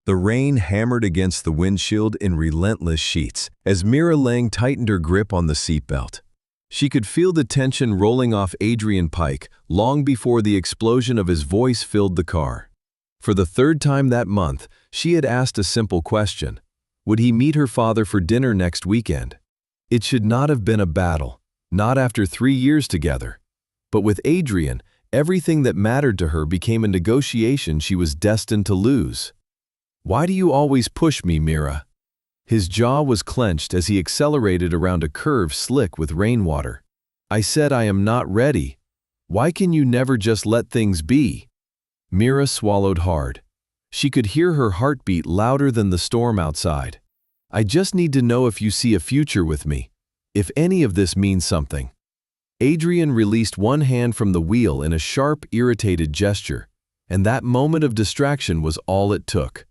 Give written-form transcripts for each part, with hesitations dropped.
The rain hammered against the windshield in relentless sheets as Mira Lang tightened her grip on the seatbelt. She could feel the tension rolling off Adrian Pike long before the explosion of his voice filled the car. For the third time that month, she had asked a simple question. Would he meet her father for dinner next weekend? It should not have been a battle, not after 3 years together. But with Adrian, everything that mattered to her became a negotiation she was destined to lose. "Why do you always push me, Mira?" His jaw was clenched as he accelerated around a curve slick with rainwater. "I said I am not ready. Why can you never just let things be?" Mira swallowed hard. She could hear her heartbeat louder than the storm outside. "I just need to know if you see a future with me, if any of this means something." Adrian released one hand from the wheel in a sharp, irritated gesture, and that moment of distraction was all it took.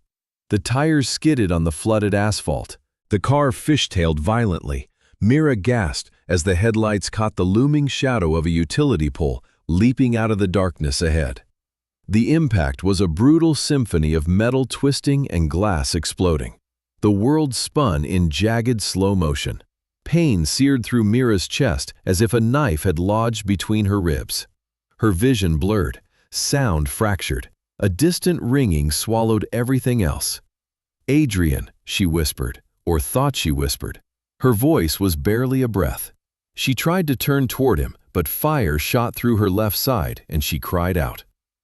The tires skidded on the flooded asphalt. The car fishtailed violently. Mira gasped as the headlights caught the looming shadow of a utility pole leaping out of the darkness ahead. The impact was a brutal symphony of metal twisting and glass exploding. The world spun in jagged slow motion. Pain seared through Mira's chest as if a knife had lodged between her ribs. Her vision blurred, sound fractured. A distant ringing swallowed everything else. "Adrian," she whispered, or thought she whispered. Her voice was barely a breath. She tried to turn toward him, but fire shot through her left side and she cried out.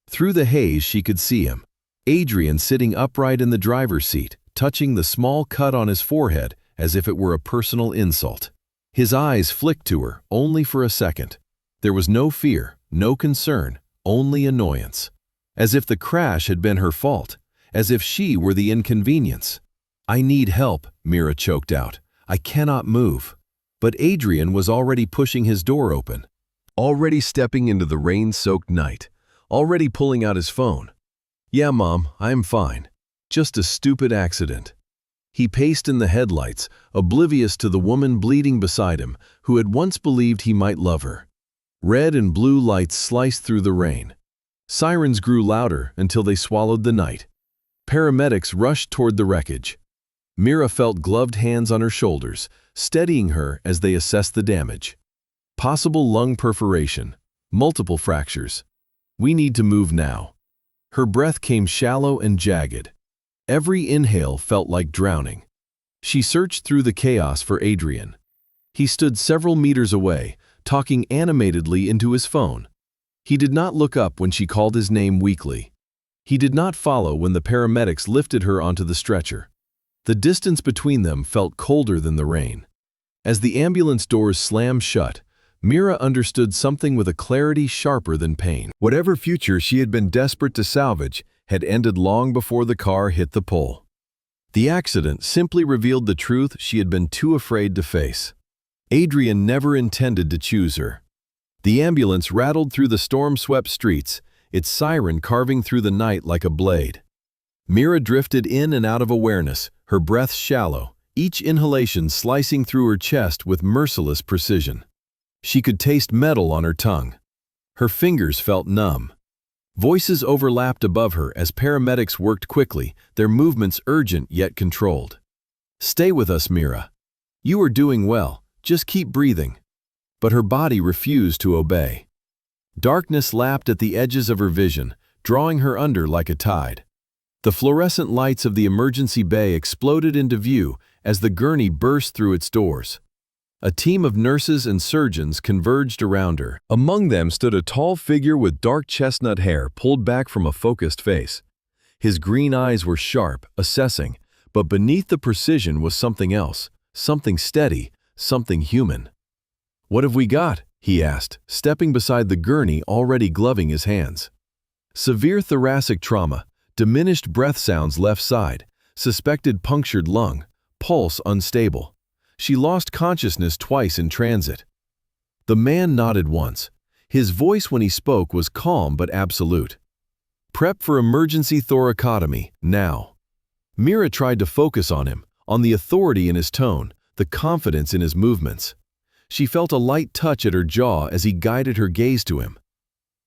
Through the haze she could see him, Adrian sitting upright in the driver's seat, touching the small cut on his forehead as if it were a personal insult. His eyes flicked to her, only for a second. There was no fear, no concern, only annoyance. As if the crash had been her fault, as if she were the inconvenience. "I need help," Mira choked out. "I cannot move." But Adrian was already pushing his door open, already stepping into the rain-soaked night, already pulling out his phone. "Yeah, Mom, I'm fine. Just a stupid accident." He paced in the headlights, oblivious to the woman bleeding beside him, who had once believed he might love her. Red and blue lights sliced through the rain. Sirens grew louder until they swallowed the night. Paramedics rushed toward the wreckage. Mira felt gloved hands on her shoulders, steadying her as they assessed the damage. Possible lung perforation, multiple fractures. "We need to move now." Her breath came shallow and jagged. Every inhale felt like drowning. She searched through the chaos for Adrian. He stood several meters away, talking animatedly into his phone. He did not look up when she called his name weakly. He did not follow when the paramedics lifted her onto the stretcher. The distance between them felt colder than the rain. As the ambulance doors slammed shut, Mira understood something with a clarity sharper than pain. Whatever future she had been desperate to salvage had ended long before the car hit the pole. The accident simply revealed the truth she had been too afraid to face. Adrian never intended to choose her. The ambulance rattled through the storm-swept streets, its siren carving through the night like a blade. Mira drifted in and out of awareness, her breath shallow, each inhalation slicing through her chest with merciless precision. She could taste metal on her tongue. Her fingers felt numb. Voices overlapped above her as paramedics worked quickly, their movements urgent yet controlled. "Stay with us, Mira. You are doing well. Just keep breathing." But her body refused to obey. Darkness lapped at the edges of her vision, drawing her under like a tide. The fluorescent lights of the emergency bay exploded into view as the gurney burst through its doors. A team of nurses and surgeons converged around her. Among them stood a tall figure with dark chestnut hair pulled back from a focused face. His green eyes were sharp, assessing, but beneath the precision was something else, something steady, something human. "What have we got?" he asked, stepping beside the gurney already gloving his hands. "Severe thoracic trauma, diminished breath sounds left side, suspected punctured lung, pulse unstable. She lost consciousness twice in transit." The man nodded once. His voice when he spoke was calm but absolute. "Prep for emergency thoracotomy, now." Mira tried to focus on him, on the authority in his tone, the confidence in his movements. She felt a light touch at her jaw as he guided her gaze to him.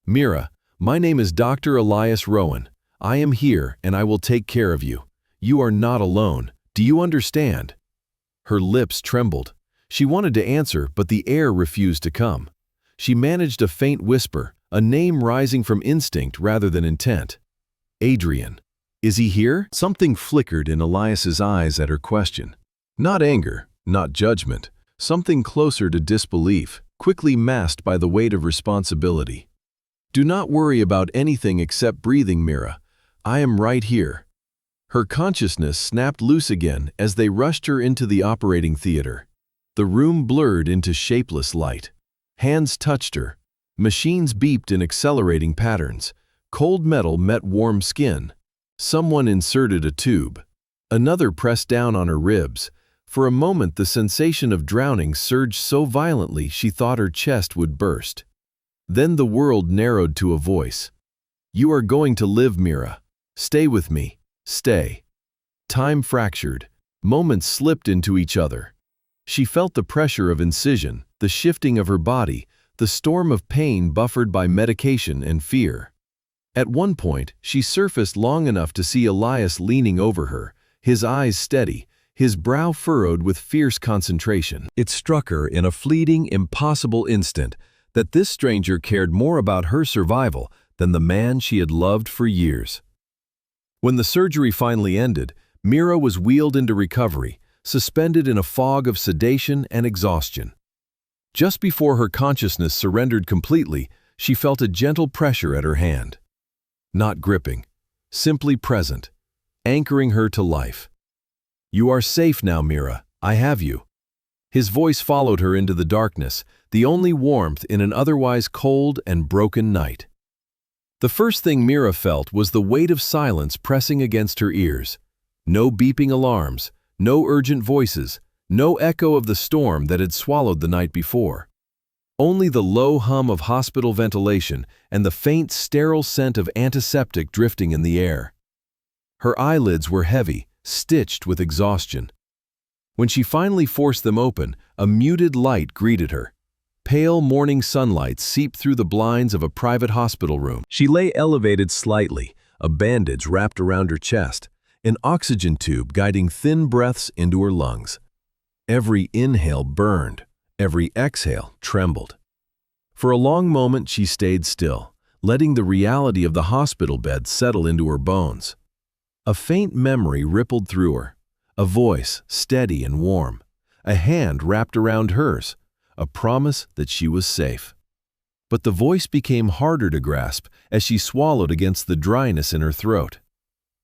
"Mira, my name is Dr. Elias Rowan. I am here and I will take care of you. You are not alone. Do you understand?" Her lips trembled. She wanted to answer, but the air refused to come. She managed a faint whisper, a name rising from instinct rather than intent. "Adrian. Is he here?" Something flickered in Elias's eyes at her question. Not anger, not judgment, something closer to disbelief, quickly masked by the weight of responsibility. "Do not worry about anything except breathing, Mira. I am right here." Her consciousness snapped loose again as they rushed her into the operating theater. The room blurred into shapeless light. Hands touched her. Machines beeped in accelerating patterns. Cold metal met warm skin. Someone inserted a tube. Another pressed down on her ribs. For a moment the sensation of drowning surged so violently she thought her chest would burst. Then the world narrowed to a voice. "You are going to live, Mira. Stay with me. Stay." Time fractured. Moments slipped into each other. She felt the pressure of incision, the shifting of her body, the storm of pain buffered by medication and fear. At one point, she surfaced long enough to see Elias leaning over her, his eyes steady, his brow furrowed with fierce concentration. It struck her in a fleeting, impossible instant that this stranger cared more about her survival than the man she had loved for years. When the surgery finally ended, Mira was wheeled into recovery, suspended in a fog of sedation and exhaustion. Just before her consciousness surrendered completely, she felt a gentle pressure at her hand. Not gripping, simply present, anchoring her to life. "You are safe now, Mira. I have you." His voice followed her into the darkness, the only warmth in an otherwise cold and broken night. The first thing Mira felt was the weight of silence pressing against her ears. No beeping alarms, no urgent voices, no echo of the storm that had swallowed the night before. Only the low hum of hospital ventilation and the faint, sterile scent of antiseptic drifting in the air. Her eyelids were heavy, stitched with exhaustion. When she finally forced them open, a muted light greeted her. Pale morning sunlight seeped through the blinds of a private hospital room. She lay elevated slightly, a bandage wrapped around her chest, an oxygen tube guiding thin breaths into her lungs. Every inhale burned, every exhale trembled. For a long moment she stayed still, letting the reality of the hospital bed settle into her bones. A faint memory rippled through her, a voice steady and warm, a hand wrapped around hers, a promise that she was safe. But the voice became harder to grasp as she swallowed against the dryness in her throat.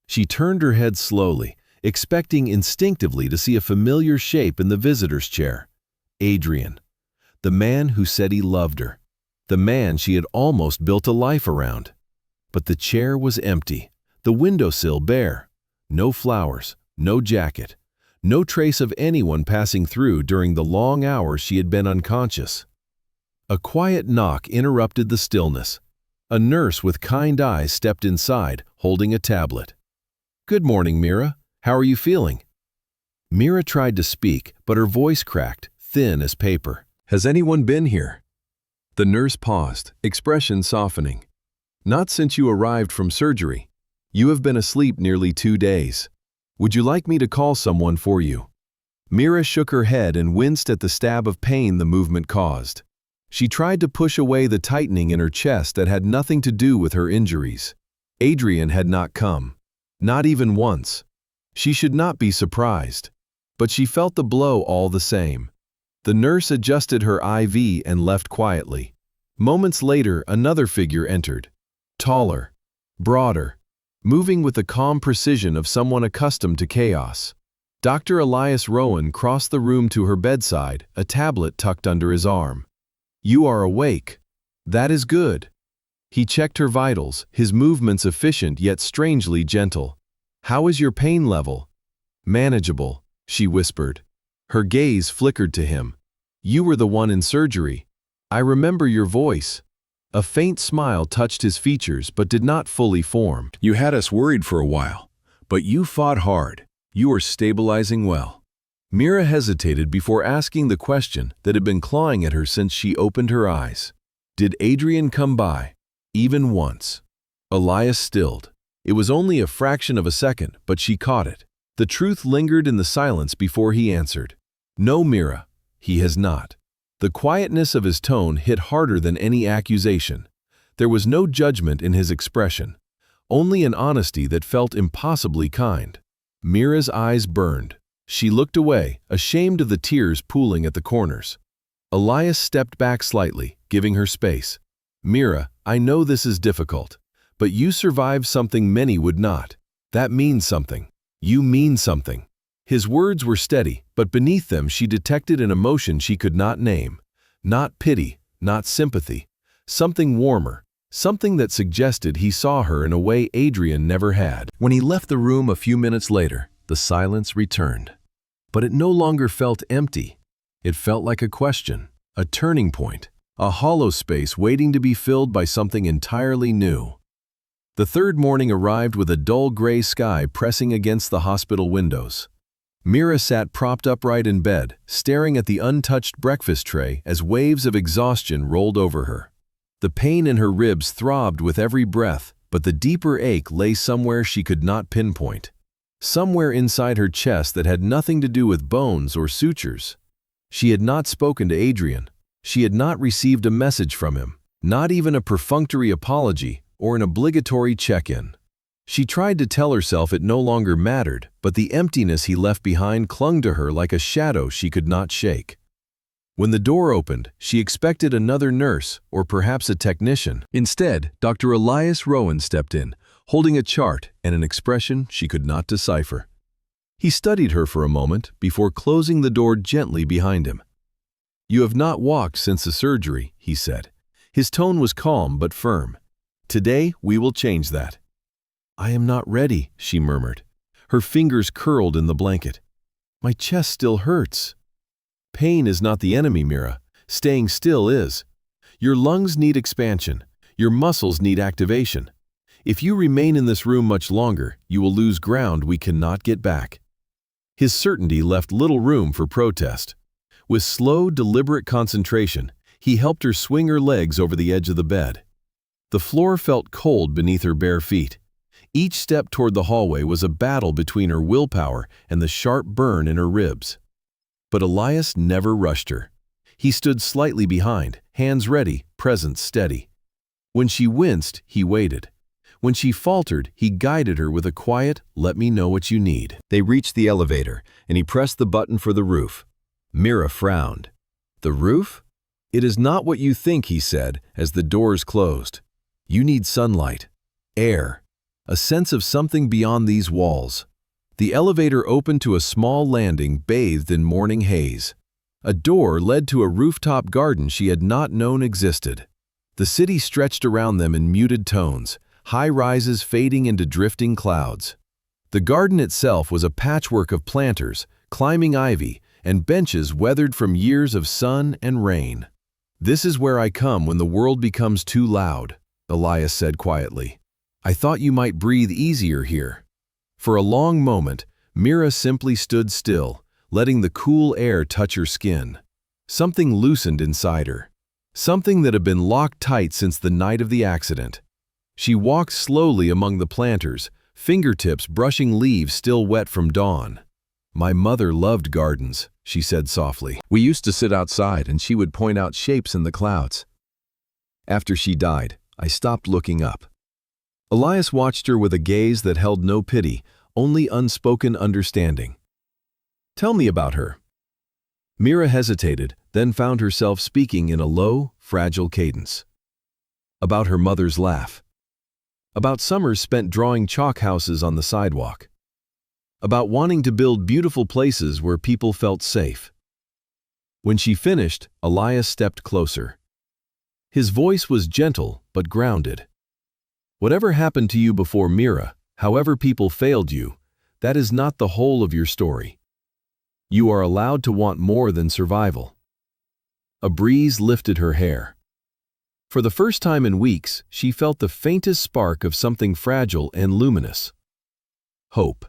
She turned her head slowly, expecting instinctively to see a familiar shape in the visitor's chair. Adrian, the man who said he loved her, the man she had almost built a life around. But the chair was empty, the windowsill bare. No flowers, no jacket, no trace of anyone passing through during the long hours she had been unconscious. A quiet knock interrupted the stillness. A nurse with kind eyes stepped inside, holding a tablet. "Good morning, Mira. How are you feeling?" Mira tried to speak, but her voice cracked, thin as paper. "Has anyone been here?" The nurse paused, expression softening. "Not since you arrived from surgery. You have been asleep nearly 2 days. Would you like me to call someone for you?" Mira shook her head and winced at the stab of pain the movement caused. She tried to push away the tightening in her chest that had nothing to do with her injuries. Adrian had not come. Not even once. She should not be surprised. But she felt the blow all the same. The nurse adjusted her IV and left quietly. Moments later, another figure entered. Taller, broader, moving with the calm precision of someone accustomed to chaos. Dr. Elias Rowan crossed the room to her bedside, a tablet tucked under his arm. "You are awake. That is good." He checked her vitals, his movements efficient yet strangely gentle. "How is your pain level?" "Manageable," she whispered. Her gaze flickered to him. "You were the one in surgery. I remember your voice." A faint smile touched his features but did not fully form. "You had us worried for a while, but you fought hard. You are stabilizing well." Mira hesitated before asking the question that had been clawing at her since she opened her eyes. Did Adrian come by? Even once? Elias stilled. It was only a fraction of a second, but she caught it. The truth lingered in the silence before he answered. "No, Mira, he has not." The quietness of his tone hit harder than any accusation. There was no judgment in his expression, only an honesty that felt impossibly kind. Mira's eyes burned. She looked away, ashamed of the tears pooling at the corners. Elias stepped back slightly, giving her space. "Mira, I know this is difficult, but you survived something many would not. That means something. You mean something." His words were steady, but beneath them she detected an emotion she could not name. Not pity, not sympathy. Something warmer, something that suggested he saw her in a way Adrian never had. When he left the room a few minutes later, the silence returned. But it no longer felt empty. It felt like a question, a turning point, a hollow space waiting to be filled by something entirely new. The third morning arrived with a dull gray sky pressing against the hospital windows. Mira sat propped upright in bed, staring at the untouched breakfast tray as waves of exhaustion rolled over her. The pain in her ribs throbbed with every breath, but the deeper ache lay somewhere she could not pinpoint. Somewhere inside her chest that had nothing to do with bones or sutures. She had not spoken to Adrian. She had not received a message from him, not even a perfunctory apology or an obligatory check-in. She tried to tell herself it no longer mattered, but the emptiness he left behind clung to her like a shadow she could not shake. When the door opened, she expected another nurse or perhaps a technician. Instead, Dr. Elias Rowan stepped in, holding a chart and an expression she could not decipher. He studied her for a moment before closing the door gently behind him. "You have not walked since the surgery," he said. His tone was calm but firm. "Today, we will change that." "I am not ready," she murmured. Her fingers curled in the blanket. "My chest still hurts." "Pain is not the enemy, Mira. Staying still is. Your lungs need expansion. Your muscles need activation. If you remain in this room much longer, you will lose ground we cannot get back." His certainty left little room for protest. With slow, deliberate concentration, he helped her swing her legs over the edge of the bed. The floor felt cold beneath her bare feet. Each step toward the hallway was a battle between her willpower and the sharp burn in her ribs. But Elias never rushed her. He stood slightly behind, hands ready, presence steady. When she winced, he waited. When she faltered, he guided her with a quiet, "Let me know what you need." They reached the elevator, and he pressed the button for the roof. Mira frowned. "The roof? It is not what you think," he said, as the doors closed. "You need sunlight, air, a sense of something beyond these walls." The elevator opened to a small landing bathed in morning haze. A door led to a rooftop garden she had not known existed. The city stretched around them in muted tones, high rises fading into drifting clouds. The garden itself was a patchwork of planters, climbing ivy, and benches weathered from years of sun and rain. "This is where I come when the world becomes too loud," Elias said quietly. "I thought you might breathe easier here." For a long moment, Mira simply stood still, letting the cool air touch her skin. Something loosened inside her. Something that had been locked tight since the night of the accident. She walked slowly among the planters, fingertips brushing leaves still wet from dawn. "My mother loved gardens," she said softly. "We used to sit outside and she would point out shapes in the clouds. After she died, I stopped looking up." Elias watched her with a gaze that held no pity, only unspoken understanding. "Tell me about her." Mira hesitated, then found herself speaking in a low, fragile cadence. About her mother's laugh. About summers spent drawing chalk houses on the sidewalk. About wanting to build beautiful places where people felt safe. When she finished, Elias stepped closer. His voice was gentle but grounded. "Whatever happened to you before Mira, however people failed you, that is not the whole of your story. You are allowed to want more than survival." A breeze lifted her hair. For the first time in weeks, she felt the faintest spark of something fragile and luminous. Hope.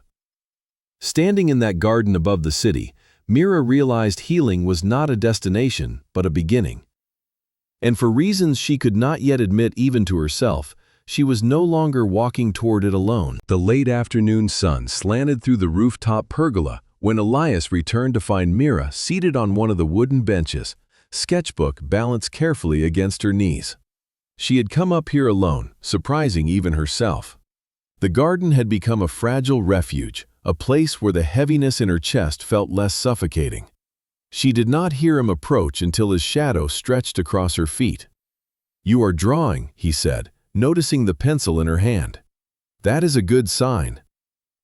Standing in that garden above the city, Mira realized healing was not a destination, but a beginning. And for reasons she could not yet admit even to herself, she was no longer walking toward it alone. The late afternoon sun slanted through the rooftop pergola when Elias returned to find Mira seated on one of the wooden benches, sketchbook balanced carefully against her knees. She had come up here alone, surprising even herself. The garden had become a fragile refuge, a place where the heaviness in her chest felt less suffocating. She did not hear him approach until his shadow stretched across her feet. "You are drawing," he said, noticing the pencil in her hand. "That is a good sign."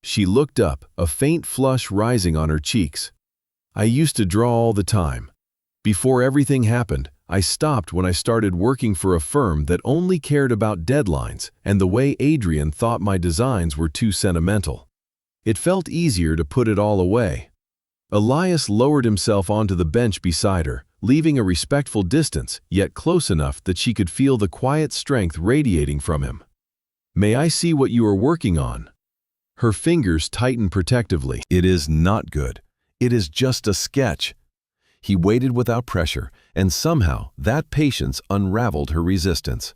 She looked up, a faint flush rising on her cheeks. "I used to draw all the time. Before everything happened, I stopped when I started working for a firm that only cared about deadlines and the way Adrian thought my designs were too sentimental. It felt easier to put it all away." Elias lowered himself onto the bench beside her, leaving a respectful distance, yet close enough that she could feel the quiet strength radiating from him. "May I see what you are working on?" Her fingers tightened protectively. "It is not good. It is just a sketch." He waited without pressure, and somehow that patience unraveled her resistance.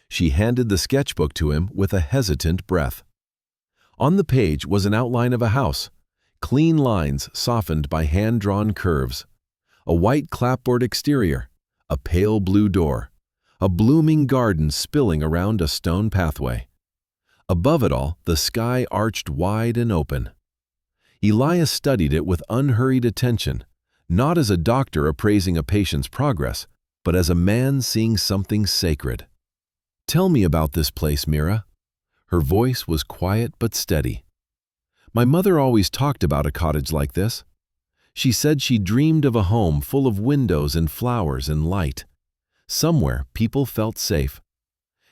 She handed the sketchbook to him with a hesitant breath. On the page was an outline of a house, clean lines softened by hand-drawn curves, a white clapboard exterior, a pale blue door, a blooming garden spilling around a stone pathway. Above it all, the sky arched wide and open. Elias studied it with unhurried attention, not as a doctor appraising a patient's progress, but as a man seeing something sacred. "Tell me about this place, Mira." Her voice was quiet but steady. "My mother always talked about a cottage like this. She said she dreamed of a home full of windows and flowers and light. Somewhere people felt safe.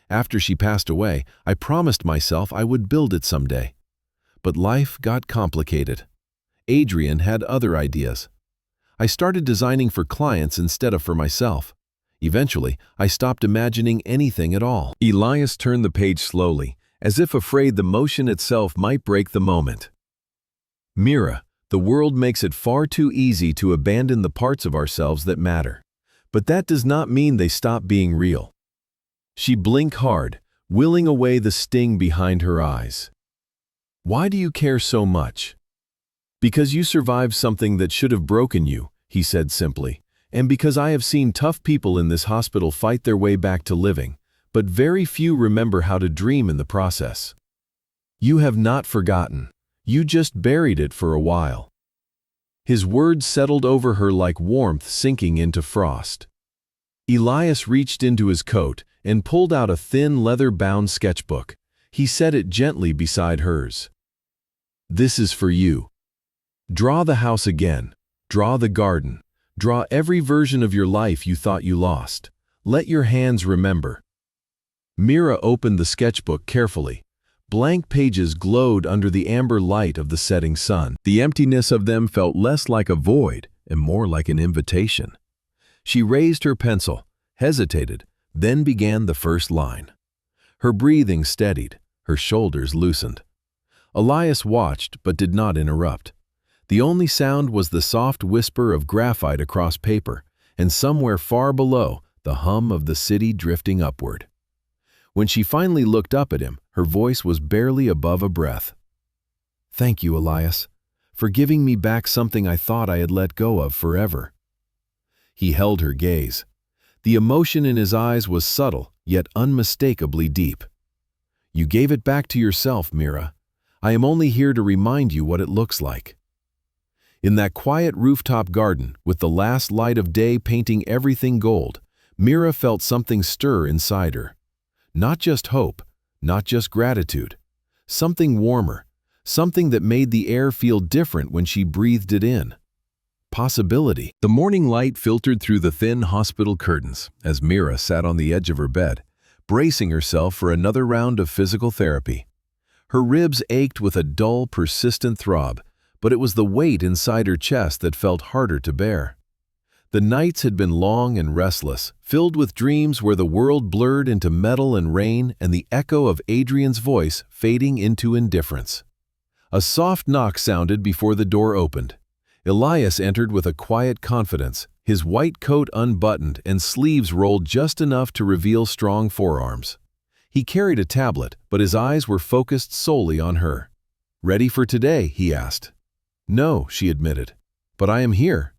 After she passed away, I promised myself I would build it someday. But life got complicated. Adrian had other ideas. I started designing for clients instead of for myself. Eventually, I stopped imagining anything at all." Elias turned the page slowly, as if afraid the motion itself might break the moment. "Mira, the world makes it far too easy to abandon the parts of ourselves that matter. But that does not mean they stop being real." She blinked hard, willing away the sting behind her eyes. "Why do you care so much?" "Because you survived something that should have broken you," he said simply, "and because I have seen tough people in this hospital fight their way back to living, but very few remember how to dream in the process. You have not forgotten. You just buried it for a while." His words settled over her like warmth sinking into frost. Elias reached into his coat and pulled out a thin leather-bound sketchbook. He set it gently beside hers. "This is for you. Draw the house again. Draw the garden. Draw every version of your life you thought you lost. Let your hands remember." Mira opened the sketchbook carefully. Blank pages glowed under the amber light of the setting sun. The emptiness of them felt less like a void and more like an invitation. She raised her pencil, hesitated, then began the first line. Her breathing steadied, her shoulders loosened. Elias watched but did not interrupt. The only sound was the soft whisper of graphite across paper, and somewhere far below, the hum of the city drifting upward. When she finally looked up at him, her voice was barely above a breath. "Thank you, Elias, for giving me back something I thought I had let go of forever." He held her gaze. The emotion in his eyes was subtle, yet unmistakably deep. "You gave it back to yourself, Mira. I am only here to remind you what it looks like." In that quiet rooftop garden, with the last light of day painting everything gold, Mira felt something stir inside her. Not just hope, not just gratitude. Something warmer, something that made the air feel different when she breathed it in. Possibility. The morning light filtered through the thin hospital curtains as Mira sat on the edge of her bed, bracing herself for another round of physical therapy. Her ribs ached with a dull, persistent throb, but it was the weight inside her chest that felt harder to bear. The nights had been long and restless, filled with dreams where the world blurred into metal and rain and the echo of Adrian's voice fading into indifference. A soft knock sounded before the door opened. Elias entered with a quiet confidence, his white coat unbuttoned and sleeves rolled just enough to reveal strong forearms. He carried a tablet, but his eyes were focused solely on her. "Ready for today?" he asked. "No," she admitted. "But I am here."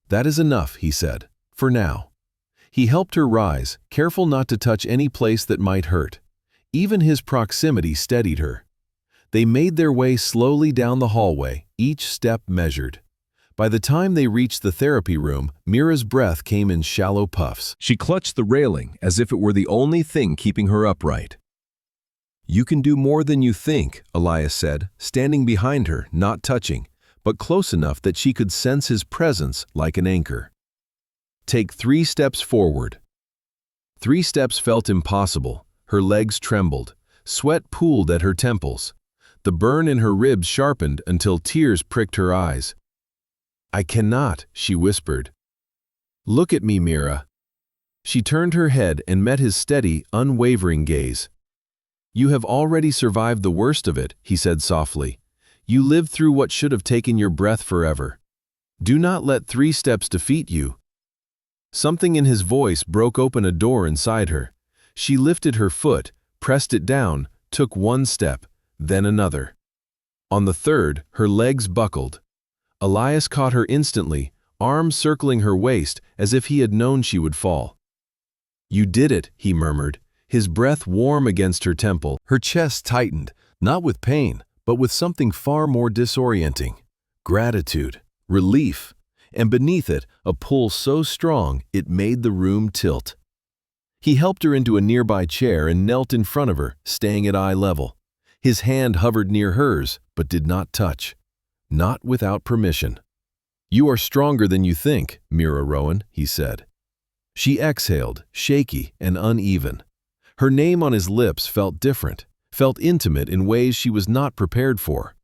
"That is enough," he said, "for now." He helped her rise, careful not to touch any place that might hurt. Even his proximity steadied her. They made their way slowly down the hallway, each step measured. By the time they reached the therapy room, Mira's breath came in shallow puffs. She clutched the railing as if it were the only thing keeping her upright. "You can do more than you think," Elias said, standing behind her, not touching, but close enough that she could sense his presence like an anchor. "Take 3 steps forward." 3 steps felt impossible. Her legs trembled. Sweat pooled at her temples. The burn in her ribs sharpened until tears pricked her eyes. "I cannot," she whispered. "Look at me, Mira." She turned her head and met his steady, unwavering gaze. "You have already survived the worst of it," he said softly. "You lived through what should have taken your breath forever. Do not let 3 steps defeat you." Something in his voice broke open a door inside her. She lifted her foot, pressed it down, took 1 step, then another. On the 3rd, her legs buckled. Elias caught her instantly, arms circling her waist as if he had known she would fall. "You did it," he murmured, his breath warm against her temple. Her chest tightened, not with pain, but with something far more disorienting. Gratitude, relief, and beneath it, a pull so strong it made the room tilt. He helped her into a nearby chair and knelt in front of her, staying at eye level. His hand hovered near hers, but did not touch. Not without permission. "You are stronger than you think, Mira Rowan," he said. She exhaled, shaky and uneven. Her name on his lips felt different, felt intimate in ways she was not prepared for.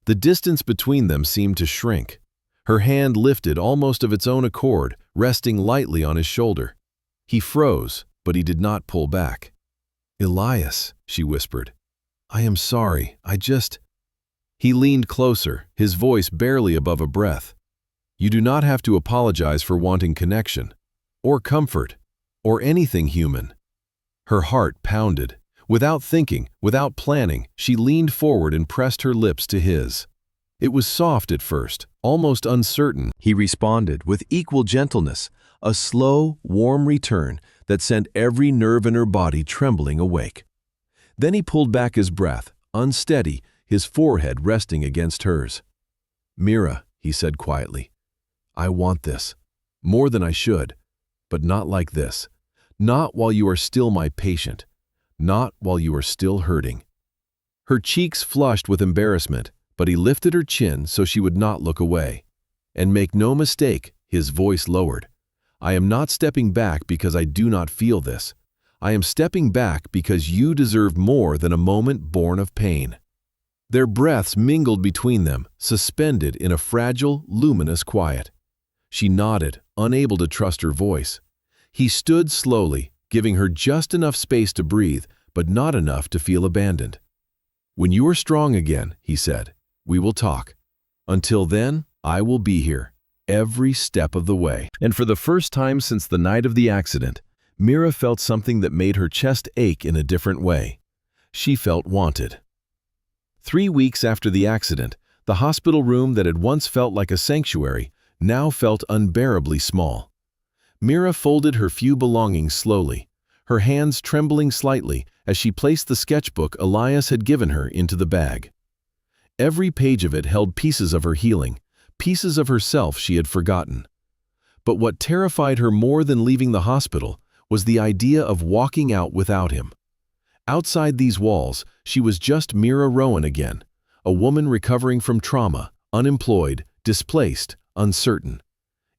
The distance between them seemed to shrink. Her hand lifted almost of its own accord, resting lightly on his shoulder. He froze, but he did not pull back. "Elias," she whispered. "I am sorry, He leaned closer, his voice barely above a breath. "You do not have to apologize for wanting connection, or comfort, or anything human." Her heart pounded. Without thinking, without planning, she leaned forward and pressed her lips to his. It was soft at first, almost uncertain. He responded with equal gentleness, a slow, warm return that sent every nerve in her body trembling awake. Then he pulled back his breath, unsteady, his forehead resting against hers. "Mira," he said quietly, "I want this, more than I should, but not like this. Not while you are still my patient. Not while you are still hurting." Her cheeks flushed with embarrassment, but he lifted her chin so she would not look away. "And make no mistake," his voice lowered, "I am not stepping back because I do not feel this. I am stepping back because you deserve more than a moment born of pain." Their breaths mingled between them, suspended in a fragile, luminous quiet. She nodded, unable to trust her voice. He stood slowly, giving her just enough space to breathe, but not enough to feel abandoned. "When you are strong again," he said, "we will talk. Until then, I will be here, every step of the way." And for the first time since the night of the accident, Mira felt something that made her chest ache in a different way. She felt wanted. 3 weeks after the accident, the hospital room that had once felt like a sanctuary now felt unbearably small. Mira folded her few belongings slowly, her hands trembling slightly as she placed the sketchbook Elias had given her into the bag. Every page of it held pieces of her healing, pieces of herself she had forgotten. But what terrified her more than leaving the hospital was the idea of walking out without him. Outside these walls, she was just Mira Rowan again, a woman recovering from trauma, unemployed, displaced, uncertain.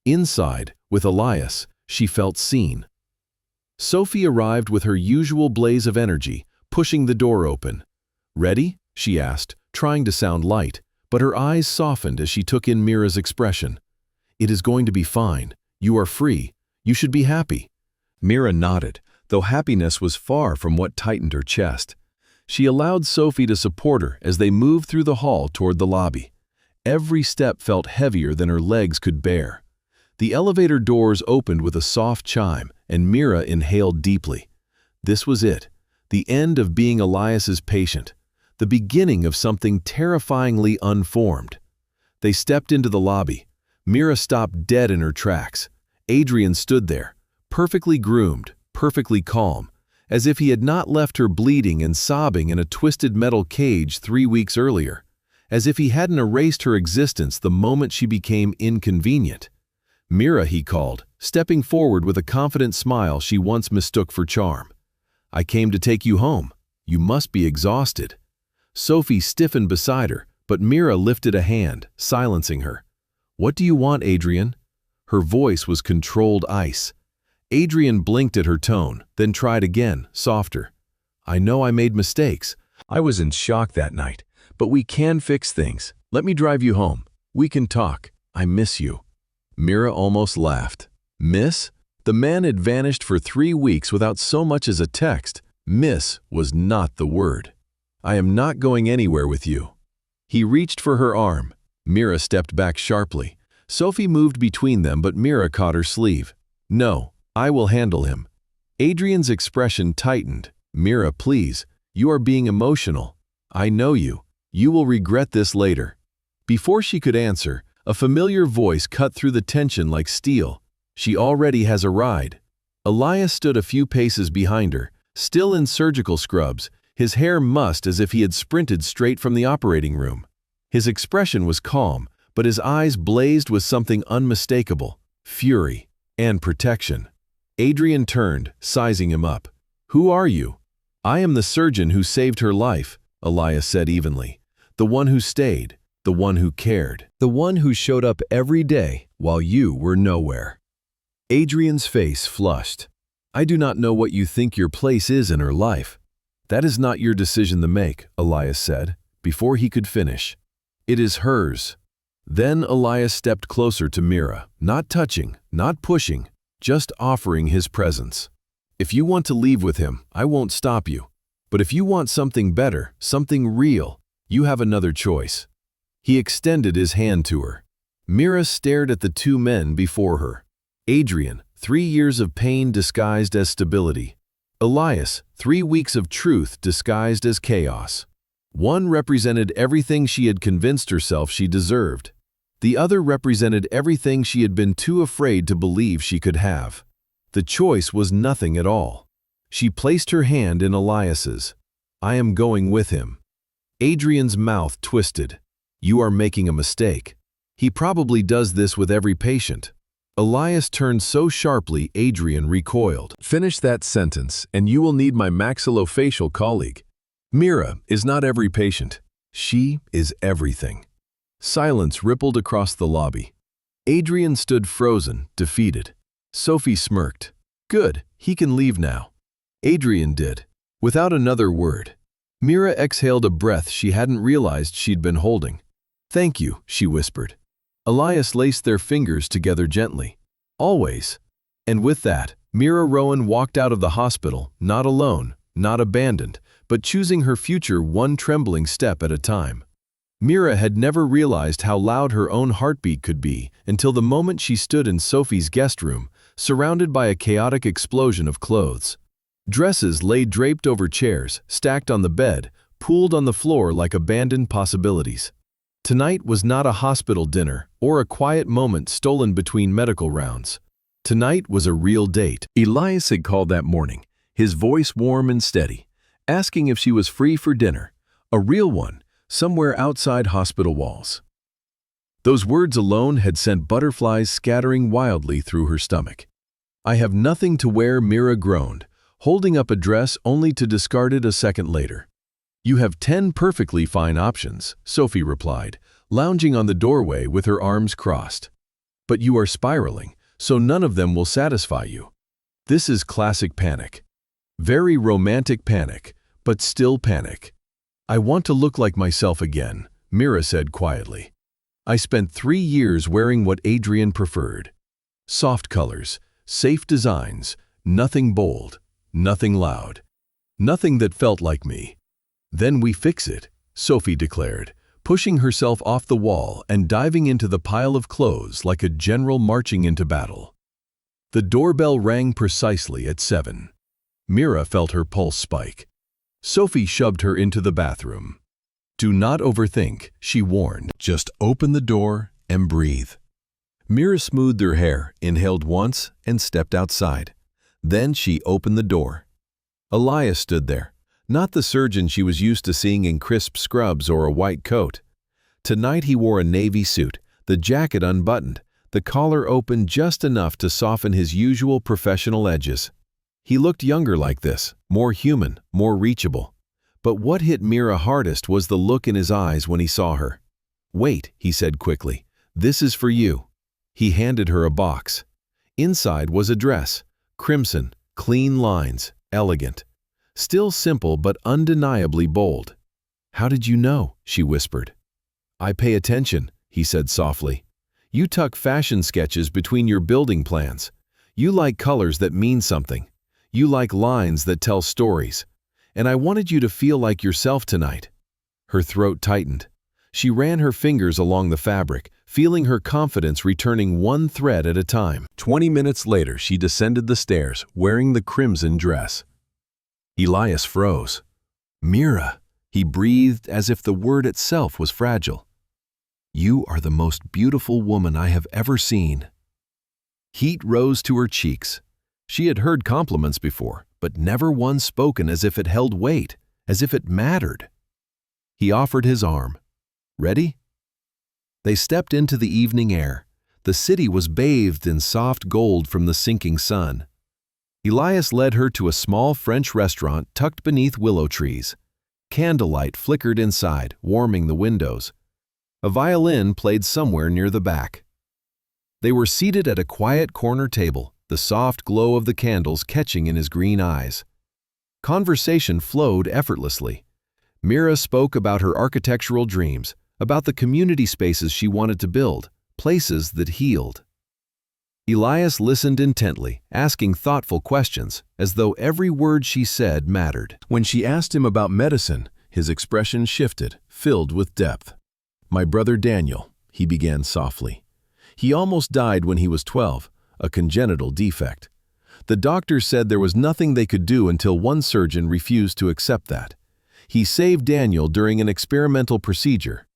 Inside, with Elias, she felt seen. Sophie arrived with her usual blaze of energy, pushing the door open. "Ready?" she asked, trying to sound light, but her eyes softened as she took in Mira's expression. "It is going to be fine. You are free. You should be happy." Mira nodded, though happiness was far from what tightened her chest. She allowed Sophie to support her as they moved through the hall toward the lobby. Every step felt heavier than her legs could bear. The elevator doors opened with a soft chime, and Mira inhaled deeply. This was it. The end of being Elias's patient. The beginning of something terrifyingly unformed. They stepped into the lobby. Mira stopped dead in her tracks. Adrian stood there, perfectly groomed, perfectly calm, as if he had not left her bleeding and sobbing in a twisted metal cage 3 weeks earlier, as if he hadn't erased her existence the moment she became inconvenient. "Mira," he called, stepping forward with a confident smile she once mistook for charm. "I came to take you home. You must be exhausted." Sophie stiffened beside her, but Mira lifted a hand, silencing her. "What do you want, Adrian?" Her voice was controlled ice. Adrian blinked at her tone, then tried again, softer. "I know I made mistakes. I was in shock that night, but we can fix things. Let me drive you home. We can talk. I miss you." Mira almost laughed. Miss? The man had vanished for 3 weeks without so much as a text. Miss was not the word. "I am not going anywhere with you." He reached for her arm. Mira stepped back sharply. Sophie moved between them, but Mira caught her sleeve. "No, I will handle him." Adrian's expression tightened. "Mira, please, you are being emotional. I know you. You will regret this later." Before she could answer, a familiar voice cut through the tension like steel. "She already has a ride." Elias stood a few paces behind her, still in surgical scrubs, his hair mussed as if he had sprinted straight from the operating room. His expression was calm, but his eyes blazed with something unmistakable: fury and protection. Adrian turned, sizing him up. "Who are you?" "I am the surgeon who saved her life," Elias said evenly. "The one who stayed, the one who cared, the one who showed up every day while you were nowhere." Adrian's face flushed. "I do not know what you think your place is in her life." "That is not your decision to make," Elias said, before he could finish. "It is hers." Then Elias stepped closer to Mira, not touching, not pushing, just offering his presence. "If you want to leave with him, I won't stop you. But if you want something better, something real, you have another choice." He extended his hand to her. Mira stared at the 2 men before her. Adrian, 3 years of pain disguised as stability. Elias, 3 weeks of truth disguised as chaos. One represented everything she had convinced herself she deserved. The other represented everything she had been too afraid to believe she could have. The choice was nothing at all. She placed her hand in Elias's. "I am going with him." Adrian's mouth twisted. "You are making a mistake. He probably does this with every patient." Elias turned so sharply Adrian recoiled. "Finish that sentence, and you will need my maxillofacial colleague. Mira is not every patient. She is everything." Silence rippled across the lobby. Adrian stood frozen, defeated. Sophie smirked. "Good, he can leave now." Adrian did, without another word. Mira exhaled a breath she hadn't realized she'd been holding. "Thank you," she whispered. Elias laced their fingers together gently. "Always." And with that, Mira Rowan walked out of the hospital, not alone, not abandoned, but choosing her future one trembling step at a time. Mira had never realized how loud her own heartbeat could be until the moment she stood in Sophie's guest room, surrounded by a chaotic explosion of clothes. Dresses lay draped over chairs, stacked on the bed, pooled on the floor like abandoned possibilities. Tonight was not a hospital dinner or a quiet moment stolen between medical rounds. Tonight was a real date. Elias had called that morning, his voice warm and steady, asking if she was free for dinner, a real one, somewhere outside hospital walls. Those words alone had sent butterflies scattering wildly through her stomach. "I have nothing to wear," Mira groaned, holding up a dress only to discard it a second later. "You have 10 perfectly fine options," Sophie replied, lounging on the doorway with her arms crossed. "But you are spiraling, so none of them will satisfy you." This is classic panic. Very romantic panic, but still panic. "I want to look like myself again," Mira said quietly. "I spent 3 years wearing what Adrian preferred. Soft colors, safe designs, nothing bold, nothing loud, nothing that felt like me. Then we fix it," Sophie declared, pushing herself off the wall and diving into the pile of clothes like a general marching into battle. The doorbell rang precisely at 7. Mira felt her pulse spike. Sophie shoved her into the bathroom. "Do not overthink," she warned. "Just open the door and breathe." Mira smoothed her hair, inhaled once, and stepped outside. Then she opened the door. Elias stood there, not the surgeon she was used to seeing in crisp scrubs or a white coat. Tonight he wore a navy suit, the jacket unbuttoned, the collar open just enough to soften his usual professional edges. He looked younger like this, more human, more reachable. But what hit Mira hardest was the look in his eyes when he saw her. "Wait," he said quickly. "This is for you." He handed her a box. Inside was a dress, crimson, clean lines, elegant. Still simple but undeniably bold. "How did you know?" she whispered. "I pay attention," he said softly. "You tuck fashion sketches between your building plans. You like colors that mean something. You like lines that tell stories. And I wanted you to feel like yourself tonight." Her throat tightened. She ran her fingers along the fabric, feeling her confidence returning one thread at a time. 20 minutes later, she descended the stairs, wearing the crimson dress. Elias froze. "Mira," he breathed as if the word itself was fragile. "You are the most beautiful woman I have ever seen." Heat rose to her cheeks. She had heard compliments before, but never one spoken as if it held weight, as if it mattered. He offered his arm. "Ready?" They stepped into the evening air. The city was bathed in soft gold from the sinking sun. Elias led her to a small French restaurant tucked beneath willow trees. Candlelight flickered inside, warming the windows. A violin played somewhere near the back. They were seated at a quiet corner table, the soft glow of the candles catching in his green eyes. Conversation flowed effortlessly. Mira spoke about her architectural dreams, about the community spaces she wanted to build, places that healed. Elias listened intently, asking thoughtful questions, as though every word she said mattered. When she asked him about medicine, his expression shifted, filled with depth. "My brother Daniel," he began softly. "He almost died when he was 12, a congenital defect. The doctors said there was nothing they could do until one surgeon refused to accept that. He saved Daniel during an experimental procedure.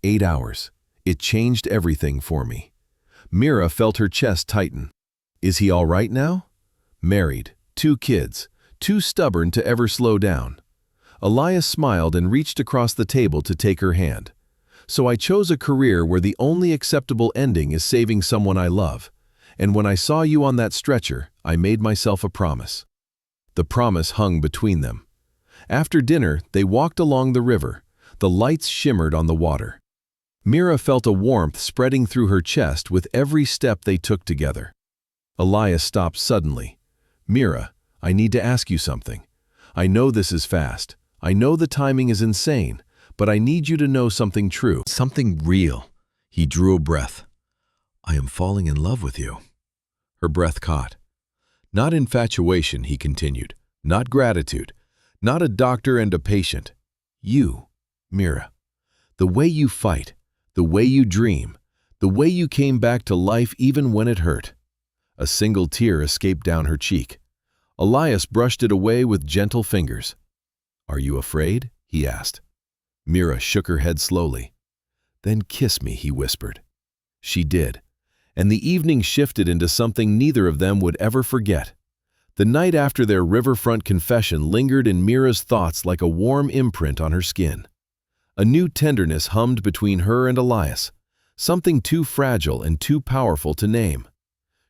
8 hours. It changed everything for me." Mira felt her chest tighten. "Is he all right now?" "Married, 2 kids, too stubborn to ever slow down." Elias smiled and reached across the table to take her hand. "So I chose a career where the only acceptable ending is saving someone I love. And when I saw you on that stretcher, I made myself a promise." The promise hung between them. After dinner, they walked along the river. The lights shimmered on the water. Mira felt a warmth spreading through her chest with every step they took together. Elias stopped suddenly. "Mira, I need to ask you something. I know this is fast. I know the timing is insane, but I need you to know something true. Something real." He drew a breath. "I am falling in love with you." Her breath caught. "Not infatuation," he continued. "Not gratitude. Not a doctor and a patient. You, Mira. The way you fight, the way you dream, the way you came back to life even when it hurt." A single tear escaped down her cheek. Elias brushed it away with gentle fingers. "Are you afraid?" he asked. Mira shook her head slowly. "Then kiss me," he whispered. She did, and the evening shifted into something neither of them would ever forget. The night after their riverfront confession lingered in Mira's thoughts like a warm imprint on her skin. A new tenderness hummed between her and Elias, something too fragile and too powerful to name.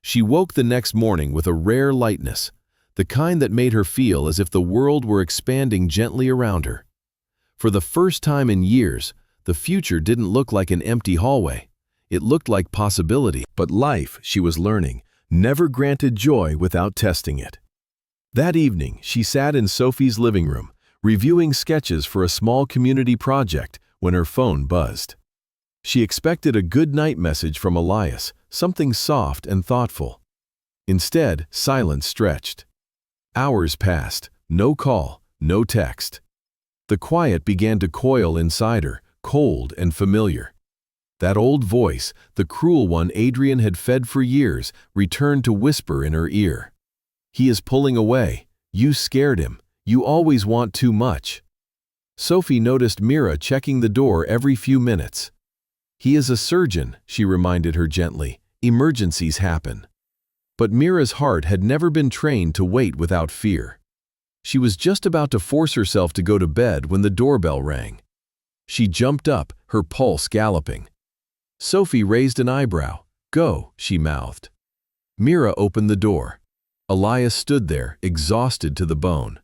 She woke the next morning with a rare lightness, the kind that made her feel as if the world were expanding gently around her. For the first time in years, the future didn't look like an empty hallway. It looked like possibility. But life, she was learning, never granted joy without testing it. That evening, she sat in Sophie's living room, reviewing sketches for a small community project when her phone buzzed. She expected a good night message from Elias, something soft and thoughtful. Instead, silence stretched. Hours passed, no call, no text. The quiet began to coil inside her, cold and familiar. That old voice, the cruel one Adrian had fed for years, returned to whisper in her ear. "He is pulling away. You scared him. You always want too much." Sophie noticed Mira checking the door every few minutes. "He is a surgeon," she reminded her gently. "Emergencies happen." But Mira's heart had never been trained to wait without fear. She was just about to force herself to go to bed when the doorbell rang. She jumped up, her pulse galloping. Sophie raised an eyebrow. "Go," she mouthed. Mira opened the door. Elias stood there, exhausted to the bone.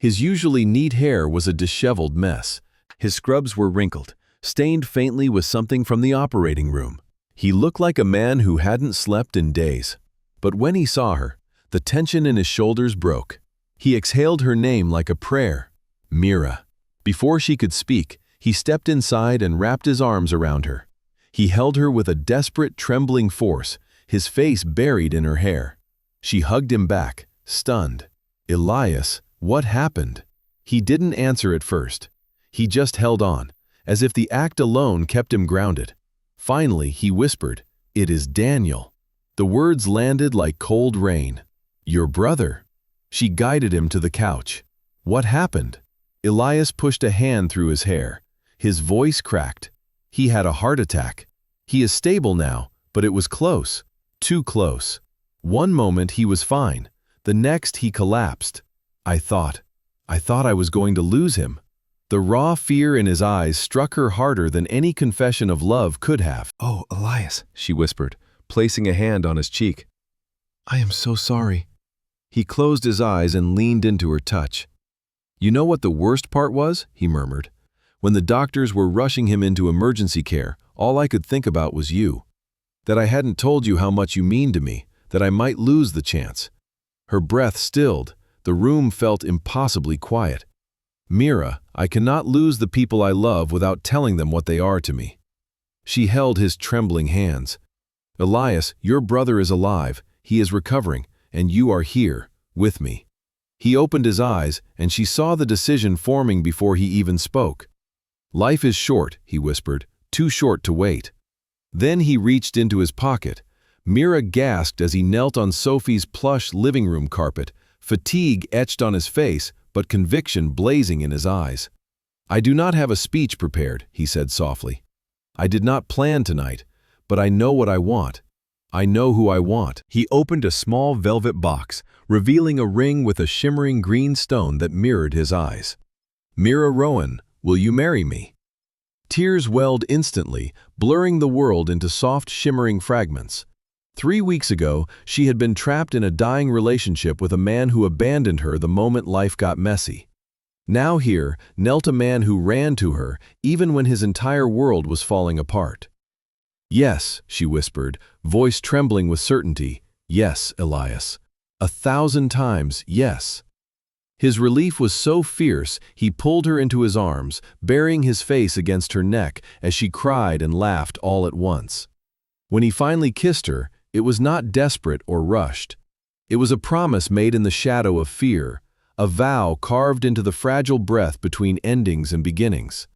His usually neat hair was a disheveled mess. His scrubs were wrinkled, stained faintly with something from the operating room. He looked like a man who hadn't slept in days. But when he saw her, the tension in his shoulders broke. He exhaled her name like a prayer. Mira. Before she could speak, he stepped inside and wrapped his arms around her. He held her with a desperate, trembling force, his face buried in her hair. She hugged him back, stunned. "Elias, what happened?" He didn't answer at first. He just held on, as if the act alone kept him grounded. Finally, he whispered, "It is Daniel." The words landed like cold rain. "Your brother." She guided him to the couch. "What happened?" Elias pushed a hand through his hair. His voice cracked. "He had a heart attack. He is stable now, but it was close. Too close. One moment he was fine. The next he collapsed. I thought I was going to lose him." The raw fear in his eyes struck her harder than any confession of love could have. "Oh, Elias," she whispered, placing a hand on his cheek. "I am so sorry." He closed his eyes and leaned into her touch. "You know what the worst part was?" he murmured. "When the doctors were rushing him into emergency care, all I could think about was you. That I hadn't told you how much you mean to me, that I might lose the chance." Her breath stilled. The room felt impossibly quiet. "Mira, I cannot lose the people I love without telling them what they are to me." She held his trembling hands. "Elias, your brother is alive, he is recovering, and you are here, with me." He opened his eyes, and she saw the decision forming before he even spoke. "Life is short," he whispered, "too short to wait." Then he reached into his pocket. Mira gasped as he knelt on Sophie's plush living room carpet, fatigue etched on his face, but conviction blazing in his eyes. "I do not have a speech prepared," he said softly. "I did not plan tonight, but I know what I want. I know who I want." He opened a small velvet box, revealing a ring with a shimmering green stone that mirrored his eyes. "Mira Rowan, will you marry me?" Tears welled instantly, blurring the world into soft, shimmering fragments. 3 weeks ago, she had been trapped in a dying relationship with a man who abandoned her the moment life got messy. Now here knelt a man who ran to her, even when his entire world was falling apart. "Yes," she whispered, voice trembling with certainty. "Yes, Elias. 1,000 times, yes." His relief was so fierce, he pulled her into his arms, burying his face against her neck as she cried and laughed all at once. When he finally kissed her, it was not desperate or rushed. It was a promise made in the shadow of fear, a vow carved into the fragile breath between endings and beginnings.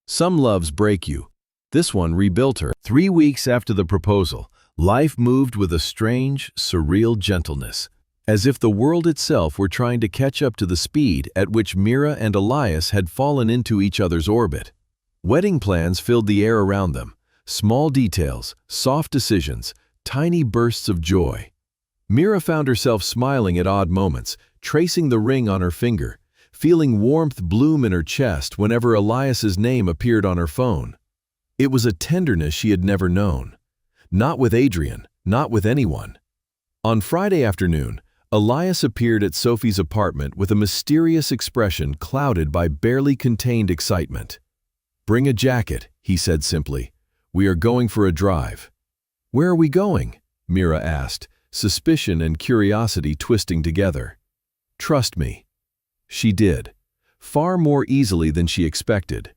Some loves break you. This one rebuilt her. 3 weeks after the proposal, life moved with a strange, surreal gentleness, as if the world itself were trying to catch up to the speed at which Mira and Elias had fallen into each other's orbit. Wedding plans filled the air around them. Small details, soft decisions, tiny bursts of joy. Mira found herself smiling at odd moments, tracing the ring on her finger, feeling warmth bloom in her chest whenever Elias's name appeared on her phone. It was a tenderness she had never known. Not with Adrian, not with anyone. On Friday afternoon, Elias appeared at Sophie's apartment with a mysterious expression clouded by barely contained excitement. "Bring a jacket," he said simply. "We are going for a drive." "Where are we going?" Mira asked, suspicion and curiosity twisting together. "Trust me." She did, far more easily than she expected.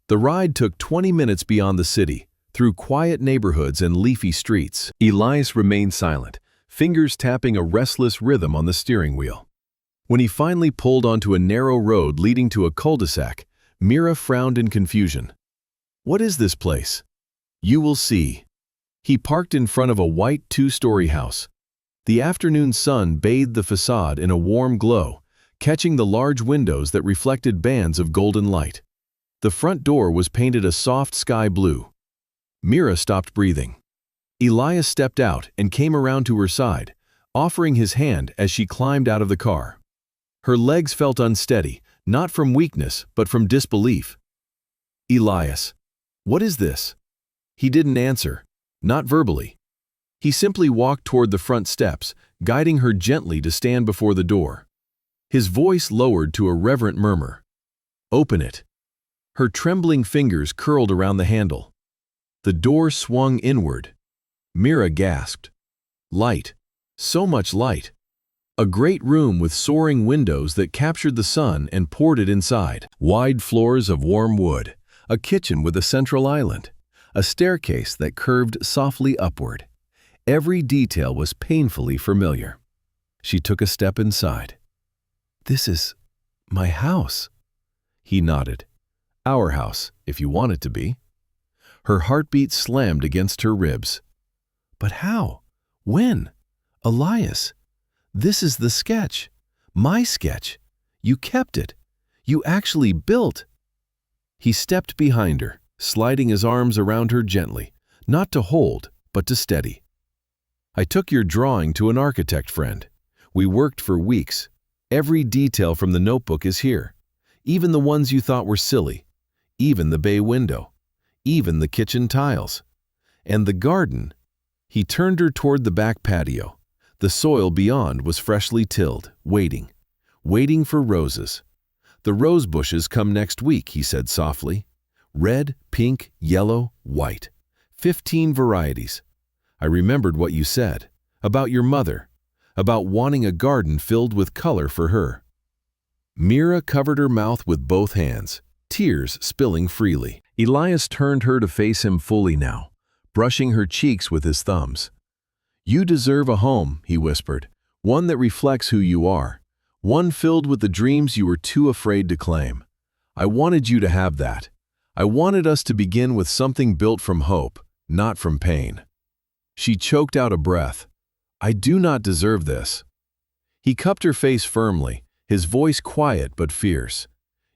The ride took 20 minutes beyond the city, through quiet neighborhoods and leafy streets. Elias remained silent, fingers tapping a restless rhythm on the steering wheel. When he finally pulled onto a narrow road leading to a cul-de-sac, Mira frowned in confusion. "What is this place?" "You will see." He parked in front of a white 2-story house. The afternoon sun bathed the facade in a warm glow, catching the large windows that reflected bands of golden light. The front door was painted a soft sky blue. Mira stopped breathing. Elias stepped out and came around to her side, offering his hand as she climbed out of the car. Her legs felt unsteady, not from weakness, but from disbelief. "Elias, what is this?" He didn't answer, not verbally. He simply walked toward the front steps, guiding her gently to stand before the door. His voice lowered to a reverent murmur. "Open it." Her trembling fingers curled around the handle. The door swung inward. Mira gasped. Light. So much light. A great room with soaring windows that captured the sun and poured it inside. Wide floors of warm wood. A kitchen with a central island. A staircase that curved softly upward. Every detail was painfully familiar. She took a step inside. "This is my house." He nodded. "Our house, if you want it to be." Her heartbeat slammed against her ribs. "But how? When? Elias, this is the sketch. My sketch. You kept it. You actually built." He stepped behind her, sliding his arms around her gently, not to hold, but to steady. "I took your drawing to an architect friend. We worked for weeks. Every detail from the notebook is here. Even the ones you thought were silly. Even the bay window. Even the kitchen tiles. And the garden." He turned her toward the back patio. The soil beyond was freshly tilled, waiting. Waiting for roses. "The rose bushes come next week," he said softly. "Red, pink, yellow, white. 15 varieties. I remembered what you said. About your mother. About wanting a garden filled with color for her." Mira covered her mouth with both hands, tears spilling freely. Elias turned her to face him fully now, brushing her cheeks with his thumbs. "You deserve a home," he whispered, "one that reflects who you are, one filled with the dreams you were too afraid to claim. I wanted you to have that. I wanted us to begin with something built from hope, not from pain." She choked out a breath. "I do not deserve this." He cupped her face firmly, his voice quiet but fierce.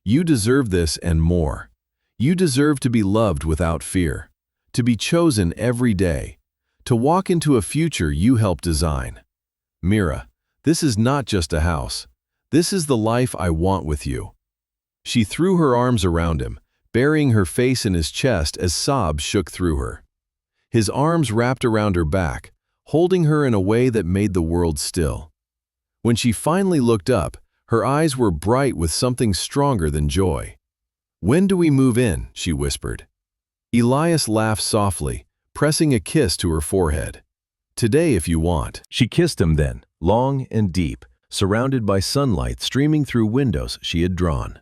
"You deserve this and more. You deserve to be loved without fear, to be chosen every day, to walk into a future you helped design. Mira, this is not just a house. This is the life I want with you." She threw her arms around him, burying her face in his chest as sobs shook through her. His arms wrapped around her back, holding her in a way that made the world still. When she finally looked up, her eyes were bright with something stronger than joy. "When do we move in?" she whispered. Elias laughed softly, pressing a kiss to her forehead. "Today if you want." She kissed him then, long and deep, surrounded by sunlight streaming through windows she had drawn.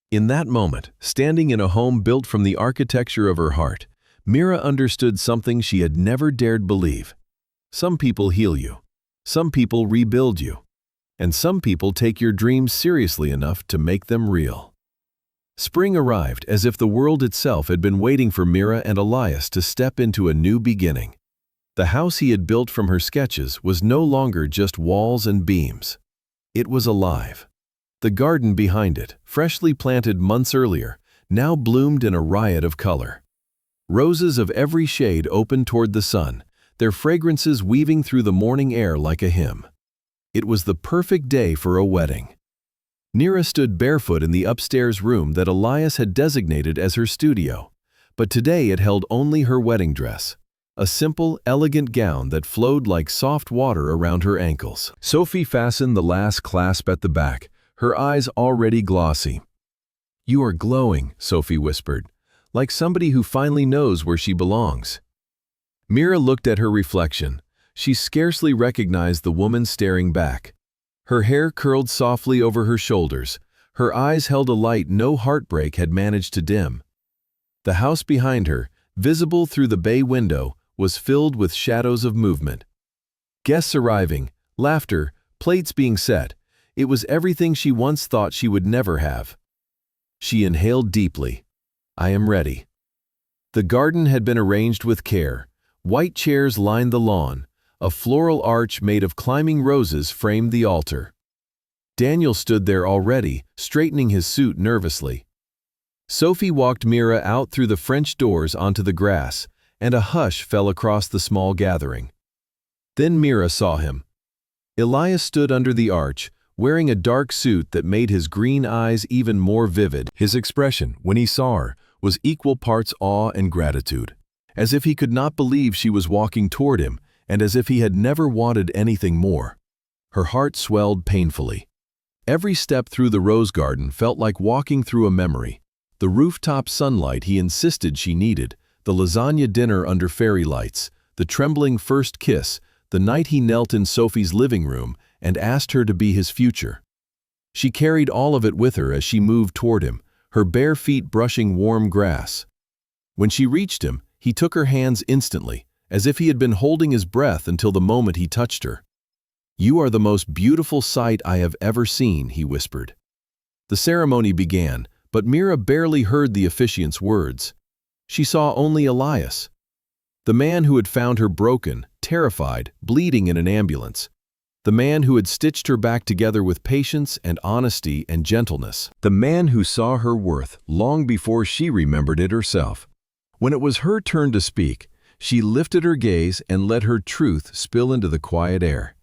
In that moment, standing in a home built from the architecture of her heart, Mira understood something she had never dared believe. Some people heal you. Some people rebuild you. And some people take your dreams seriously enough to make them real. Spring arrived as if the world itself had been waiting for Mira and Elias to step into a new beginning. The house he had built from her sketches was no longer just walls and beams. It was alive. The garden behind it, freshly planted months earlier, now bloomed in a riot of color. Roses of every shade opened toward the sun, their fragrances weaving through the morning air like a hymn. It was the perfect day for a wedding. Mira stood barefoot in the upstairs room that Elias had designated as her studio, but today it held only her wedding dress, a simple, elegant gown that flowed like soft water around her ankles. Sophie fastened the last clasp at the back, her eyes already glossy. "You are glowing," Sophie whispered, like somebody who finally knows where she belongs. Mira looked at her reflection. She scarcely recognized the woman staring back. Her hair curled softly over her shoulders. Her eyes held a light no heartbreak had managed to dim. The house behind her, visible through the bay window, was filled with shadows of movement. Guests arriving, laughter, plates being set. It was everything she once thought she would never have. She inhaled deeply. "I am ready." The garden had been arranged with care. White chairs lined the lawn. A floral arch made of climbing roses framed the altar. Daniel stood there already, straightening his suit nervously. Sophie walked Mira out through the French doors onto the grass, and a hush fell across the small gathering. Then Mira saw him. Elias stood under the arch, wearing a dark suit that made his green eyes even more vivid. His expression, when he saw her, was equal parts awe and gratitude, as if he could not believe she was walking toward him, and as if he had never wanted anything more. Her heart swelled painfully. Every step through the rose garden felt like walking through a memory. The rooftop sunlight he insisted she needed, the lasagna dinner under fairy lights, the trembling first kiss, the night he knelt in Sophie's living room and asked her to be his future. She carried all of it with her as she moved toward him, her bare feet brushing warm grass. When she reached him, he took her hands instantly, as if he had been holding his breath until the moment he touched her. "You are the most beautiful sight I have ever seen," he whispered. The ceremony began, but Mira barely heard the officiant's words. She saw only Elias, the man who had found her broken, terrified, bleeding in an ambulance. The man who had stitched her back together with patience and honesty and gentleness. The man who saw her worth long before she remembered it herself. When it was her turn to speak, she lifted her gaze and let her truth spill into the quiet air.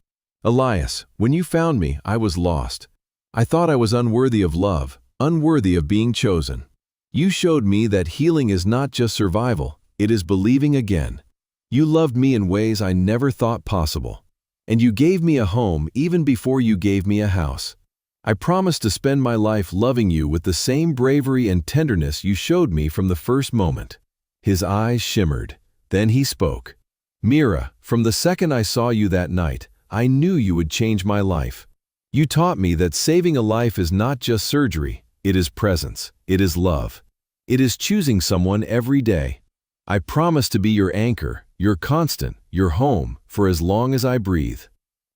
"Elias, when you found me, I was lost. I thought I was unworthy of love, unworthy of being chosen. You showed me that healing is not just survival, it is believing again. You loved me in ways I never thought possible. And you gave me a home even before you gave me a house. I promise to spend my life loving you with the same bravery and tenderness you showed me from the first moment." His eyes shimmered. Then he spoke. "Mira, from the second I saw you that night, I knew you would change my life. You taught me that saving a life is not just surgery, it is presence, it is love. It is choosing someone every day. I promise to be your anchor, your constant, your home, for as long as I breathe."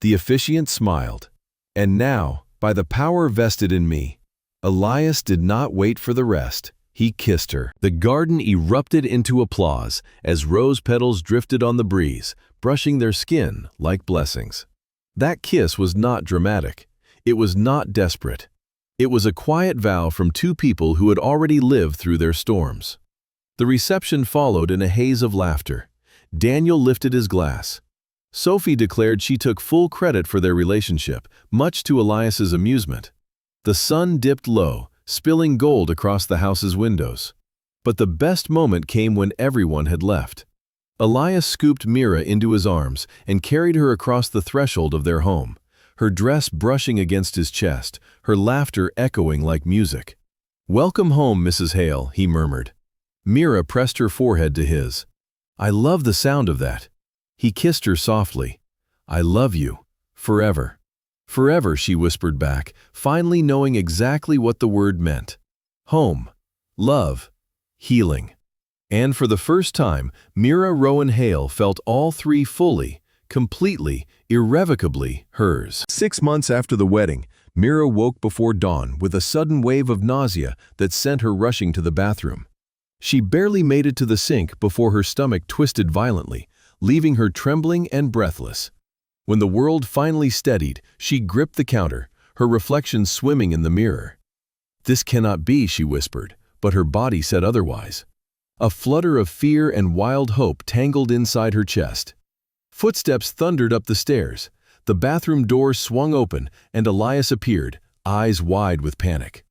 The officiant smiled. And now, by the power vested in me, Elias did not wait for the rest. He kissed her. The garden erupted into applause as rose petals drifted on the breeze, brushing their skin like blessings. That kiss was not dramatic. It was not desperate. It was a quiet vow from two people who had already lived through their storms. The reception followed in a haze of laughter. Daniel lifted his glass. Sophie declared she took full credit for their relationship, much to Elias's amusement. The sun dipped low, spilling gold across the house's windows. But the best moment came when everyone had left. Elias scooped Mira into his arms and carried her across the threshold of their home, her dress brushing against his chest, her laughter echoing like music. "Welcome home, Mrs. Hale," he murmured. Mira pressed her forehead to his. "I love the sound of that." He kissed her softly. "I love you. Forever." "Forever," she whispered back, finally knowing exactly what the word meant. Home, love, healing. And for the first time, Mira Rowan Hale felt all three fully, completely, irrevocably hers. 6 months after the wedding, Mira woke before dawn with a sudden wave of nausea that sent her rushing to the bathroom. She barely made it to the sink before her stomach twisted violently, leaving her trembling and breathless. When the world finally steadied, she gripped the counter, her reflection swimming in the mirror. "This cannot be," she whispered, but her body said otherwise. A flutter of fear and wild hope tangled inside her chest. Footsteps thundered up the stairs. The bathroom door swung open, and Elias appeared, eyes wide with panic.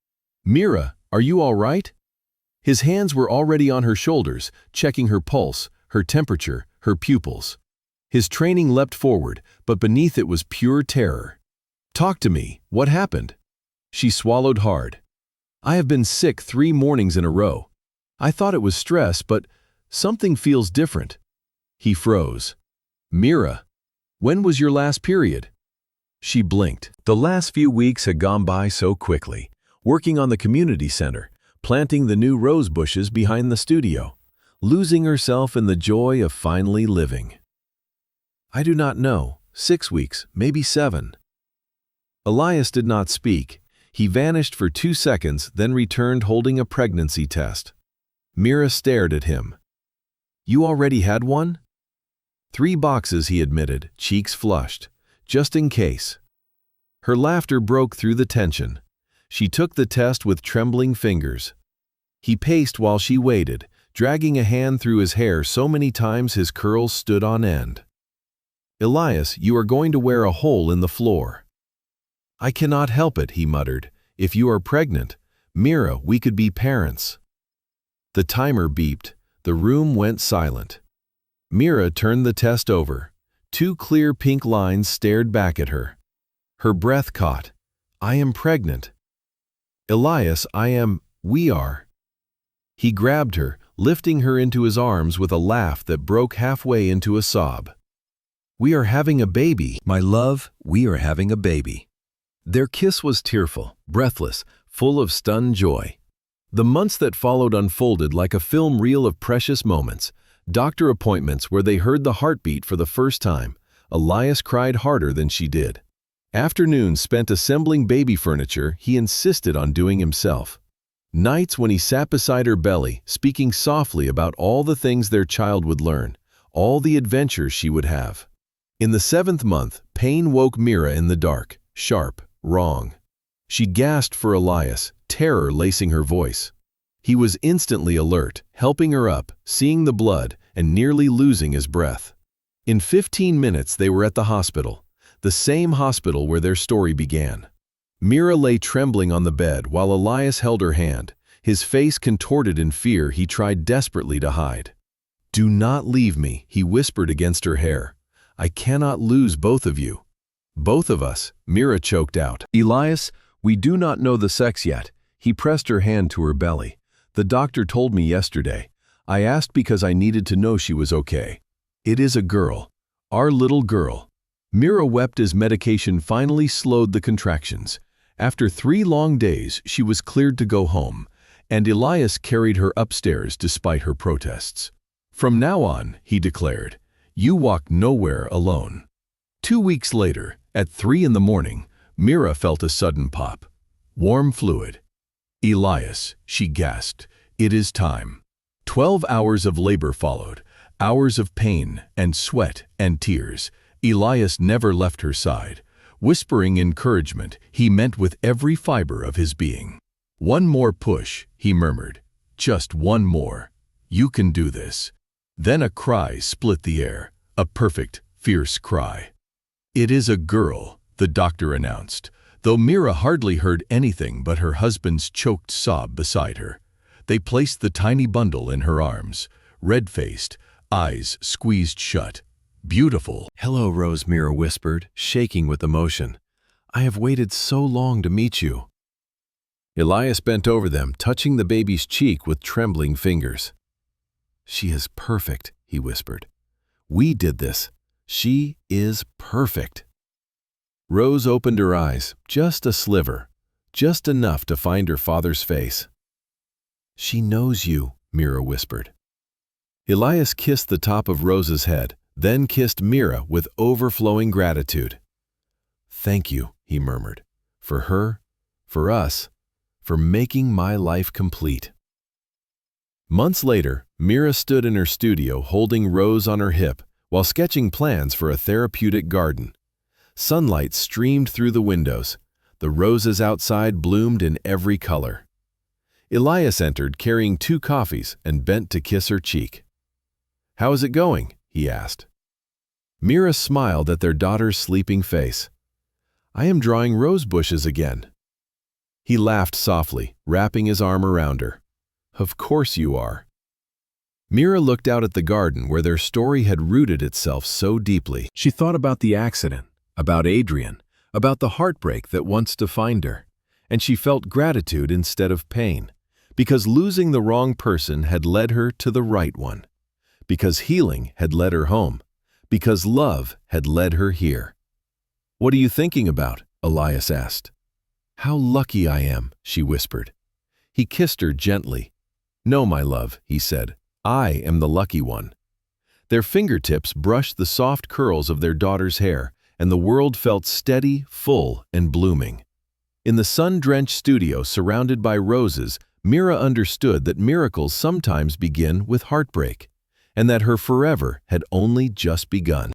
"Mira, are you all right?" His hands were already on her shoulders, checking her pulse, her temperature, her pupils. His training leapt forward, but beneath it was pure terror. "Talk to me. What happened?" She swallowed hard. "I have been sick 3 mornings in a row. I thought it was stress, but something feels different." He froze. "Mira, when was your last period?" She blinked. The last few weeks had gone by so quickly, working on the community center, planting the new rose bushes behind the studio, losing herself in the joy of finally living. "I do not know. 6 weeks, maybe 7. Elias did not speak. He vanished for 2 seconds, then returned holding a pregnancy test. Mira stared at him. "You already had one?" 3 boxes, he admitted, cheeks flushed. "Just in case." Her laughter broke through the tension. She took the test with trembling fingers. He paced while she waited, dragging a hand through his hair so many times his curls stood on end. "Elias, you are going to wear a hole in the floor." "I cannot help it," he muttered. "If you are pregnant, Mira, we could be parents." The timer beeped. The room went silent. Mira turned the test over. 2 clear pink lines stared back at her. Her breath caught. "I am pregnant." "Elias, we are." He grabbed her, lifting her into his arms with a laugh that broke halfway into a sob. "We are having a baby, my love, we are having a baby." Their kiss was tearful, breathless, full of stunned joy. The months that followed unfolded like a film reel of precious moments. Doctor appointments where they heard the heartbeat for the first time. Elias cried harder than she did. Afternoons spent assembling baby furniture he insisted on doing himself. Nights when he sat beside her belly, speaking softly about all the things their child would learn, all the adventures she would have. In the 7th month, pain woke Mira in the dark, sharp, wrong. She gasped for Elias, terror lacing her voice. He was instantly alert, helping her up, seeing the blood, and nearly losing his breath. In 15 minutes they were at the hospital, the same hospital where their story began. Mira lay trembling on the bed while Elias held her hand, his face contorted in fear he tried desperately to hide. "Do not leave me," he whispered against her hair. "I cannot lose both of you." "Both of us," Mira choked out. "Elias, we do not know the sex yet." He pressed her hand to her belly. "The doctor told me yesterday. I asked because I needed to know she was okay. It is a girl. Our little girl." Mira wept as medication finally slowed the contractions. After 3 long days, she was cleared to go home, and Elias carried her upstairs despite her protests. "From now on," he declared, "you walk nowhere alone." 2 weeks later, at 3 in the morning, Mira felt a sudden pop. Warm fluid. "Elias," she gasped, "it is time." 12 hours of labor followed, hours of pain and sweat and tears. Elias never left her side. Whispering encouragement, he meant with every fiber of his being. "One more push," he murmured. "Just one more. You can do this." Then a cry split the air, a perfect, fierce cry. "It is a girl," the doctor announced, though Mira hardly heard anything but her husband's choked sob beside her. They placed the tiny bundle in her arms, red-faced, eyes squeezed shut. "Beautiful." "Hello, Rose," Mira whispered, shaking with emotion. "I have waited so long to meet you." Elias bent over them, touching the baby's cheek with trembling fingers. "She is perfect," he whispered. "We did this. She is perfect." Rose opened her eyes, just a sliver, just enough to find her father's face. "She knows you," Mira whispered. Elias kissed the top of Rose's head, then kissed Mira with overflowing gratitude. "Thank you," he murmured, "for her, for us, for making my life complete." Months later, Mira stood in her studio holding Rose on her hip while sketching plans for a therapeutic garden. Sunlight streamed through the windows. The roses outside bloomed in every color. Elias entered carrying 2 coffees and bent to kiss her cheek. "How is it going?" he asked. Mira smiled at their daughter's sleeping face. "I am drawing rose bushes again." He laughed softly, wrapping his arm around her. "Of course you are." Mira looked out at the garden where their story had rooted itself so deeply. She thought about the accident, about Adrian, about the heartbreak that once defined her, and she felt gratitude instead of pain, because losing the wrong person had led her to the right one, because healing had led her home, because love had led her here. "What are you thinking about?" Elias asked. "How lucky I am," she whispered. He kissed her gently. "No, my love," he said, "I am the lucky one." Their fingertips brushed the soft curls of their daughter's hair, and the world felt steady, full, and blooming. In the sun-drenched studio surrounded by roses, Mira understood that miracles sometimes begin with heartbreak, and that her forever had only just begun.